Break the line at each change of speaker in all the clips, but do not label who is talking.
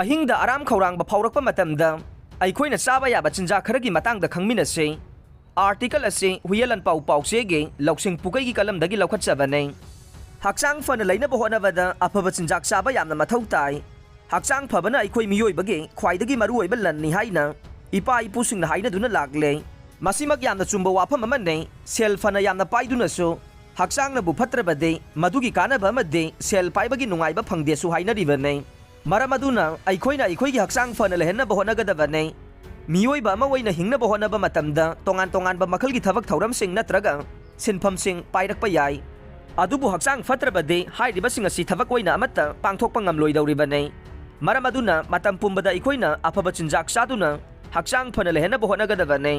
ꯑꯍꯤꯡꯗ ꯑꯔꯥꯝ ꯈꯧꯔꯥꯡꯕ ꯐꯥꯎꯔꯛꯄ ꯃꯇꯝꯗ ꯑꯩꯈꯣꯏꯅ ꯆꯥꯕ ꯌꯥꯕ ꯆꯤꯟꯖꯥꯛ ꯈꯔꯒꯤ ꯃꯇꯥꯡꯗ ꯈꯪꯃꯤꯟꯅꯁꯤ꯫ ꯑꯥꯔꯇꯤꯀꯜ ꯑꯁꯤ ꯍꯨꯏꯌꯦꯟ ꯄꯥꯎ ꯄꯥꯎꯆꯦꯒꯤ ꯂꯧꯁꯤꯡ ꯄꯨꯀꯩꯒꯤ ꯀꯂꯝꯗꯒꯤ ꯂꯧꯈꯠꯆꯕꯅꯤ꯫ ꯍꯛꯆꯥꯡ ꯐꯅ ꯂꯩꯅꯕ ꯍꯣꯠꯅꯕꯗ ꯑꯐꯕ ꯆꯤꯟꯖꯥꯛ ꯆꯥꯕ ꯌꯥꯝꯅ ꯃꯊꯧ ꯇꯥꯏ꯫ ꯍꯛꯆꯥꯡ ꯐꯕꯅ ꯑꯩꯈꯣꯏ ꯃꯤꯑꯣꯏꯕꯒꯤ ꯈ꯭ꯋꯥꯏꯗꯒꯤ ꯃꯔꯨꯑꯣꯏꯕ ꯂꯟꯅꯤ ꯍꯥꯏꯅ ꯏꯄꯥ ꯏꯄꯨꯁꯤꯡꯅ ꯍꯥꯏꯅꯗꯨꯅ ꯂꯥꯛꯂꯦ꯫ ꯃꯁꯤꯃꯛ ꯌꯥꯝꯅ ꯆꯨꯝꯕ ꯋꯥꯐꯝ ꯑꯃꯅꯤ꯫ ꯁꯦꯜ ꯐꯅ ꯌꯥꯝꯅ ꯄꯥꯏꯗꯨꯅꯁꯨ ꯍꯛꯆꯥꯡꯅꯕꯨ ꯐꯠꯇ꯭ꯔꯕꯗꯤ ꯃꯗꯨꯒꯤ ꯀꯥꯟꯅꯕ ꯑꯃꯗꯤ ꯁꯦꯜ ꯄꯥꯏꯕꯒꯤ ꯅꯨꯡꯉꯥꯏꯕ ꯐꯪꯗꯦꯁꯨ ꯍꯥꯏꯅꯔꯤꯕꯅꯤ꯫ ꯃꯔꯝ ꯑꯗꯨꯅ ꯑꯩꯈꯣꯏꯅ ꯑꯩꯈꯣꯏꯒꯤ ꯍꯛꯆꯥꯡ ꯐꯅ ꯂꯩꯍꯟꯅꯕ ꯍꯣꯠꯅꯒꯗꯕꯅꯤ꯫ ꯃꯤꯑꯣꯏꯕ ꯑꯃ ꯑꯣꯏꯅ ꯍꯤꯡꯅꯕ ꯍꯣꯠꯅꯕ ꯃꯇꯝꯗ ꯇꯣꯉꯥꯟ ꯇꯣꯉꯥꯟꯕ ꯃꯈꯜꯒꯤ ꯊꯕꯛ ꯊꯧꯔꯝꯁꯤꯡ ꯅꯠꯇ꯭ꯔꯒ ꯁꯤꯟꯐꯝꯁꯤꯡ ꯄꯥꯏꯔꯛꯄ ꯌꯥꯏ꯫ ꯑꯗꯨꯕꯨ ꯍꯛꯆꯥꯡ ꯐꯠꯇ꯭ꯔꯕꯗꯤ ꯍꯥꯏꯔꯤꯕꯁꯤꯡ ꯑꯁꯤ ꯊꯕꯛ ꯑꯣꯏꯅ ꯑꯃꯠꯇ ꯄꯥꯡꯊꯣꯛꯄ ꯉꯝꯂꯣꯏꯗꯧꯔꯤꯕꯅꯤ꯫ ꯃꯔꯝ ꯑꯗꯨꯅ ꯃꯇꯝ ꯄꯨꯝꯕꯗ ꯑꯩꯈꯣꯏꯅ ꯑꯐꯕ ꯆꯤꯟꯖꯥꯛ ꯆꯥꯗꯨꯅ ꯍꯛꯆꯥꯡ ꯐꯅ ꯂꯩꯍꯟꯅꯕ ꯍꯣꯠꯅꯒꯗꯕꯅꯤ꯫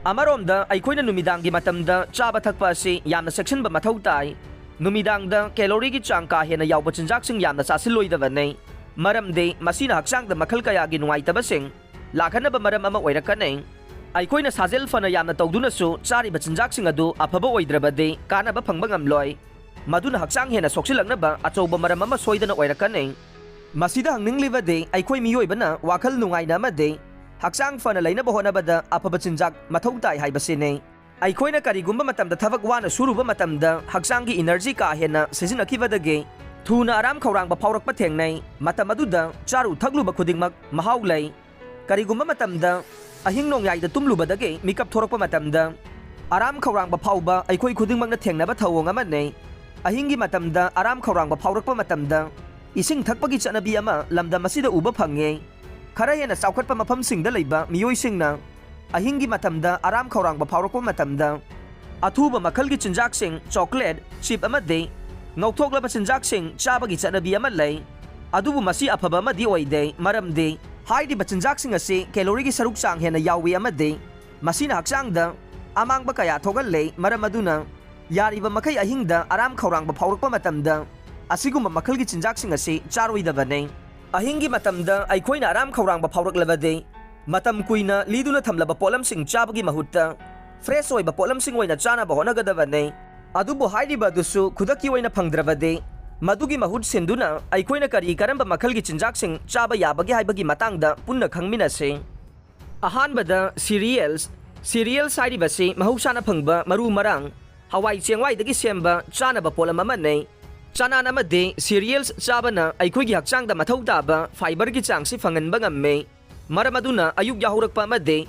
ꯑꯃꯔꯣꯝꯗ ꯑꯩꯈꯣꯏꯅ ꯅꯨꯃꯤꯗꯥꯡꯒꯤ ꯃꯇꯝꯗ ꯆꯥꯕ ꯊꯛꯄ ꯑꯁꯤ ꯌꯥꯝꯅ ꯆꯦꯛꯁꯤꯟꯕ ꯃꯊꯧ ꯇꯥꯏ꯫ ꯅꯨꯃꯤꯗꯥꯡꯗ ꯀꯦꯂꯣꯔꯤꯒꯤ ꯆꯥꯡ ꯀꯥ ꯍꯦꯟꯅ ꯌꯥꯎꯕ ꯆꯤꯟꯖꯥꯛꯁꯤꯡ ꯌꯥꯝꯅ ꯆꯥꯁꯤꯜꯂꯣꯏꯗꯕꯅꯤ꯫ ꯃꯔꯝꯗꯤ ꯃꯁꯤꯅ ꯍꯛꯆꯥꯡꯗ ꯃꯈꯜ ꯀꯌꯥꯒꯤ ꯅꯨꯡꯉꯥꯏꯇꯕꯁꯤꯡ ꯂꯥꯛꯍꯟꯅꯕ ꯃꯔꯝ ꯑꯃ ꯑꯣꯏꯔꯛꯀꯅꯤ꯫ ꯑꯩꯈꯣꯏꯅ ꯁꯥꯖꯦꯜ ꯐꯅ ꯌꯥꯝꯅ ꯇꯧꯗꯨꯅꯁꯨ ꯆꯥꯔꯤꯕ ꯆꯤꯟꯖꯥꯛꯁꯤꯡ ꯑꯗꯨ ꯑꯐꯕ ꯑꯣꯏꯗ꯭ꯔꯕꯗꯤ ꯀꯥꯟꯅꯕ ꯐꯪꯕ ꯉꯝꯂꯣꯏ꯫ ꯃꯗꯨꯅ ꯍꯛꯆꯥꯡ ꯍꯦꯟꯅ ꯁꯣꯛꯆꯤꯜꯂꯛꯅꯕ ꯑꯆꯧꯕ ꯃꯔꯝ ꯑꯃ ꯁꯣꯏꯗꯅ ꯑꯣꯏꯔꯛꯀꯅꯤ꯫ ꯃꯁꯤꯗ ꯍꯪꯅꯤꯡꯂꯤꯕꯗꯤ ꯑꯩꯈꯣꯏ ꯃꯤꯑꯣꯏꯕꯅ ꯋꯥꯈꯜ ꯅꯨꯡꯉꯥꯏꯅ ꯑꯃꯗꯤ ꯍꯛꯆꯥꯡ ꯐꯅ ꯂꯩꯅꯕ ꯍꯣꯠꯅꯕꯗ ꯑꯐꯕ ꯆꯤꯟꯖꯥꯛ ꯃꯊꯧ ꯇꯥꯏ ꯍꯥꯏꯕꯁꯤꯅꯤ꯫ ꯑꯩꯈꯣꯏꯅ ꯀꯔꯤꯒꯨꯝꯕ ꯃꯇꯝꯗ ꯊꯕꯛ ꯋꯥꯅ ꯁꯨꯔꯨꯕ ꯃꯇꯝꯗ ꯍꯛꯆꯥꯡꯒꯤ ꯏꯅꯔꯖꯤ ꯀꯥ ꯍꯦꯟꯅ ꯁꯤꯖꯤꯟꯅꯈꯤꯕꯗꯒꯤ ꯊꯨꯅ ꯑꯔꯥꯝ ꯈꯧꯔꯥꯡꯕ ꯐꯥꯎꯔꯛꯄ ꯊꯦꯡꯅꯩ꯫ ꯃꯇꯝ ꯑꯗꯨꯗ ꯆꯥꯔꯨ ꯊꯛꯂꯨꯕ ꯈꯨꯗꯤꯡꯃꯛ ꯃꯍꯥꯎ ꯂꯩ꯫ ꯀꯔꯤꯒꯨꯝꯕ ꯃꯇꯝꯗ ꯑꯍꯤꯡ ꯅꯣꯡꯌꯥꯏꯗ ꯇꯨꯝꯂꯨꯕꯗꯒꯤ ꯃꯤꯀꯞ ꯊꯣꯔꯛꯄ ꯃꯇꯝꯗ ꯑꯔꯥꯝ ꯈꯧꯔꯥꯡꯕ ꯐꯥꯎꯕ ꯑꯩꯈꯣꯏ ꯈꯨꯗꯤꯡꯃꯛꯅ ꯊꯦꯡꯅꯕ ꯊꯧꯑꯣꯡ ꯑꯃꯅꯤ꯫ ꯑꯍꯤꯡꯒꯤ ꯃꯇꯝꯗ ꯑꯔꯥꯝ ꯈꯧꯔꯥꯡꯕ ꯐꯥꯎꯔꯛꯄ ꯃꯇꯝꯗ ꯏꯁꯤꯡ ꯊꯛꯄꯒꯤ ꯆꯠꯅꯕꯤ ꯑꯃ ꯂꯝꯗꯝ ꯑꯁꯤꯗ ꯎꯕ ꯐꯪꯉꯤ꯫ ꯈꯔ ꯍꯦꯟꯅ ꯆꯥꯎꯈꯠꯄ ꯃꯐꯝꯁꯤꯡꯗ ꯂꯩꯕ ꯃꯤꯑꯣꯏꯁꯤꯡꯅ ꯑꯍꯤꯡꯒꯤ ꯃꯇꯝꯗ ꯑꯔꯥꯝ ꯈꯧꯔꯥꯡꯕ ꯐꯥꯎꯔꯛꯄ ꯃꯇꯝꯗ ꯑꯊꯨꯕ ꯃꯈꯜꯒꯤ ꯆꯤꯟꯖꯥꯛꯁꯤꯡ, ꯆꯣꯀ꯭ꯂꯦꯠ, ꯆꯤꯞ ꯑꯃꯗꯤ ꯉꯧꯊꯣꯛꯂꯕ ꯆꯤꯟꯖꯥꯛꯁꯤꯡ ꯆꯥꯕꯒꯤ ꯆꯠꯅꯕꯤ ꯑꯃ ꯂꯩ꯫ ꯑꯗꯨꯕꯨ ꯃꯁꯤ ꯑꯐꯕ ꯑꯃꯗꯤ ꯑꯣꯏꯗꯦ꯫ ꯃꯔꯝꯗꯤ ꯍꯥꯏꯔꯤꯕ ꯆꯤꯟꯖꯥꯛꯁꯤꯡ ꯑꯁꯤ ꯀꯦꯂꯣꯔꯤꯒꯤ ꯁꯔꯨꯛ ꯆꯥꯡ ꯍꯦꯟꯅ ꯌꯥꯎꯏ ꯑꯃꯗꯤ ꯃꯁꯤꯅ ꯍꯛꯆꯥꯡꯗ ꯑꯃꯥꯡꯕ ꯀꯌꯥ ꯊꯣꯛꯍꯜꯂꯦ꯫ ꯃꯔꯝ ꯑꯗꯨꯅ ꯌꯥꯔꯤꯕ ꯃꯈꯩ ꯑꯍꯤꯡꯗ ꯑꯔꯥꯝ ꯈꯧꯔꯥꯡꯕ ꯐꯥꯎꯔꯛꯄ ꯃꯇꯝꯗ ꯑꯁꯤꯒꯨꯝꯕ ꯃꯈꯜꯒꯤ ꯆꯤꯟꯖꯥꯛꯁꯤꯡ ꯑꯁꯤ ꯆꯥꯔꯣꯏꯗꯕꯅꯤ꯫ ꯑꯍꯤꯡꯒꯤ ꯃꯇꯝꯗ ꯑꯩꯈꯣꯏꯅ ꯑꯔꯥꯝ ꯈꯧꯔꯥꯡꯕ ꯐꯥꯎꯔꯛꯂꯕꯗꯤ ꯃꯇꯝ ꯀꯨꯏꯅ ꯂꯤꯗꯨꯅ ꯊꯝꯂꯕ ꯄꯣꯠꯂꯝꯁꯤꯡ ꯆꯥꯕꯒꯤ ꯃꯍꯨꯠꯇ ꯐ꯭ꯔꯦꯁ ꯑꯣꯏꯕ ꯄꯣꯠꯂꯝꯁꯤꯡ ꯑꯣꯏꯅ ꯆꯥꯅꯕ ꯍꯣꯠꯅꯒꯗꯕꯅꯤ꯫ ꯑꯗꯨꯕꯨ ꯍꯥꯏꯔꯤꯕ ꯑꯗꯨꯁꯨ ꯈꯨꯗꯛꯀꯤ ꯑꯣꯏꯅ ꯐꯪꯗ꯭ꯔꯕꯗꯤ ꯃꯗꯨꯒꯤ ꯃꯍꯨꯠ ꯁꯤꯟꯗꯨꯅ ꯑꯩꯈꯣꯏꯅ ꯀꯔꯝꯕ ꯃꯈꯜꯒꯤ ꯆꯤꯟꯖꯥꯛꯁꯤꯡ ꯆꯥꯕ ꯌꯥꯕꯒꯦ ꯍꯥꯏꯕꯒꯤ ꯃꯇꯥꯡꯗ ꯄꯨꯟꯅ ꯈꯪꯃꯤꯟꯅꯁꯤ꯫ ꯑꯍꯥꯟꯕꯗ ꯁꯤꯔꯤꯌꯦꯜꯁ ꯍꯥꯏꯔꯤꯕꯁꯤ ꯃꯍꯧꯁꯥꯅ ꯐꯪꯕ ꯃꯔꯨ ꯃꯔꯥꯡ, ꯍꯋꯥꯏ ꯆꯦꯡꯋꯥꯏꯗꯒꯤ ꯁꯦꯝꯕ ꯆꯥꯅꯕ ꯄꯣꯠꯂꯝ ꯑꯃꯅꯤ꯫ ꯆꯅꯥꯟ ꯑꯃꯗꯤ ꯁꯤꯔꯤꯌꯦꯜꯁ ꯆꯥꯕꯅ ꯑꯩꯈꯣꯏꯒꯤ ꯍꯛꯆꯥꯡꯗ ꯃꯊꯧ ꯇꯥꯕ ꯐꯥꯏꯕꯔꯒꯤ ꯆꯥꯡꯁꯤ ꯐꯪꯍꯟꯕ ꯉꯝꯃꯤ꯫ ꯃꯔꯝ ꯑꯗꯨꯅ ꯑꯌꯨꯛ ꯌꯥꯍꯧꯔꯛꯄ ꯑꯃꯗꯤ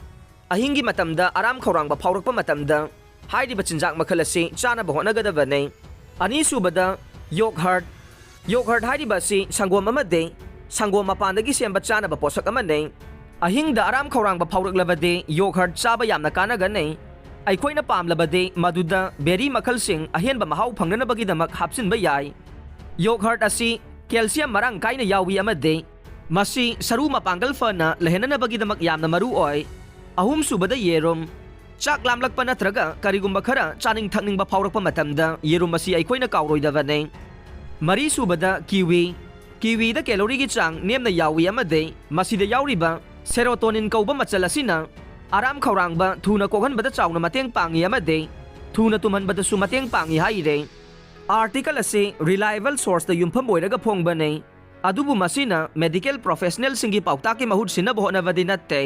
ꯑꯍꯤꯡꯒꯤ ꯃꯇꯝꯗ ꯑꯔꯥꯝ ꯈꯧꯔꯥꯡꯕ ꯐꯥꯎꯔꯛꯄ ꯃꯇꯝꯗ ꯍꯥꯏꯔꯤꯕ ꯆꯤꯟꯖꯥꯛ ꯃꯈꯜ ꯑꯁꯤ ꯆꯥꯅꯕ ꯍꯣꯠꯅꯒꯗꯕꯅꯤ꯫ ꯑꯅꯤꯁꯨꯕꯗ ꯌꯣꯒꯍꯔꯠ ꯍꯥꯏꯔꯤꯕ ꯑꯁꯤ ꯁꯪꯒꯣꯝ ꯑꯃꯗꯤ ꯁꯪꯒꯣꯝ ꯃꯄꯥꯟꯗꯒꯤ ꯁꯦꯝꯕ ꯆꯥꯅꯕ ꯄꯣꯠꯁꯛ ꯑꯃꯅꯤ꯫ ꯑꯍꯤꯡꯗ ꯑꯔꯥꯝ ꯈꯧꯔꯥꯡꯕ ꯐꯥꯎꯔꯛꯂꯕꯗꯤ ꯌꯣꯒꯍꯔꯠ ꯆꯥꯕ ꯌꯥꯝꯅ ꯀꯥꯟꯅꯒꯅꯤ꯫ ꯑꯩꯈꯣꯏꯅ ꯄꯥꯝꯂꯕꯗꯤ ꯃꯗꯨꯗ ꯕꯦꯔꯤ ꯃꯈꯜꯁꯤꯡ ꯑꯍꯦꯟꯕ ꯃꯍꯥꯎ ꯐꯪꯅꯅꯕꯒꯤꯗꯃꯛ ꯍꯥꯞꯆꯤꯟꯕ ꯌꯥꯏ꯫ ꯌꯣꯒꯍꯔꯠ ꯑꯁꯤ ꯀꯦꯜꯁꯤꯌꯝ ꯃꯔꯥꯡ ꯀꯥꯏꯅ ꯌꯥꯎꯏ ꯑꯃꯗꯤ ꯃꯁꯤ ꯁꯔꯨ ꯃꯄꯥꯡꯒꯜ ꯐꯅ ꯂꯩꯍꯟꯅꯕꯒꯤꯗꯃꯛ ꯌꯥꯝꯅ ꯃꯔꯨ ꯑꯣꯏ꯫ ꯑꯍꯨꯝꯁꯨꯕꯗ ꯌꯦꯔꯨꯝ꯫ ꯆꯥꯛ ꯂꯥꯝꯂꯛꯄ ꯅꯠꯇ꯭ꯔꯒ ꯀꯔꯤꯒꯨꯝꯕ ꯈꯔ ꯆꯥꯅꯤꯡ ꯊꯛꯅꯤꯡꯕ ꯐꯥꯎꯔꯛꯄ ꯃꯇꯝꯗ ꯌꯦꯔꯨꯝ ꯑꯁꯤ ꯑꯩꯈꯣꯏꯅ ꯀꯥꯎꯔꯣꯏꯗꯕꯅꯤ꯫ ꯃꯔꯤꯁꯨꯕꯗ ꯀꯤꯋꯤꯗ ꯀꯦꯂꯣꯔꯤꯒꯤ ꯆꯥꯡ ꯅꯦꯝꯅ ꯌꯥꯎꯏ ꯑꯃꯗꯤ ꯃꯁꯤꯗ ꯌꯥꯎꯔꯤꯕ ꯁꯦꯔꯣꯇꯣꯅꯤꯟ ꯀꯧꯕ ꯃꯆꯜ ꯑꯁꯤꯅ ꯑꯔꯥꯝ ꯈꯧꯔꯥꯡꯕ ꯊꯨꯅ ꯀꯣꯛꯍꯟꯕꯗ ꯆꯥꯎꯅ ꯃꯇꯦꯡ ꯄꯥꯡꯏ ꯑꯃꯗꯤ ꯊꯨꯅ ꯇꯨꯝꯍꯟꯕꯗꯁꯨ ꯃꯇꯦꯡ ꯄꯥꯡꯏ ꯍꯥꯏꯔꯦ꯫ ꯑꯥꯔꯇꯤꯀꯜ ꯑꯁꯤ ꯔꯤꯂꯥꯏꯕꯜ ꯁꯣꯔꯁꯇ ꯌꯨꯝꯐꯝ ꯑꯣꯏꯔꯒ ꯐꯣꯡꯕꯅꯤ꯫ ꯑꯗꯨꯕꯨ ꯃꯁꯤꯅ ꯃꯦꯗꯤꯀꯦꯜ ꯄ꯭ꯔꯣꯐꯦꯁꯅꯦꯜꯁꯤꯡꯒꯤ ꯄꯥꯎꯇꯥꯛꯀꯤ ꯃꯍꯨꯠ ꯁꯤꯟꯅꯕ ꯍꯣꯠꯅꯕꯗꯤ ꯅꯠꯇꯦ꯫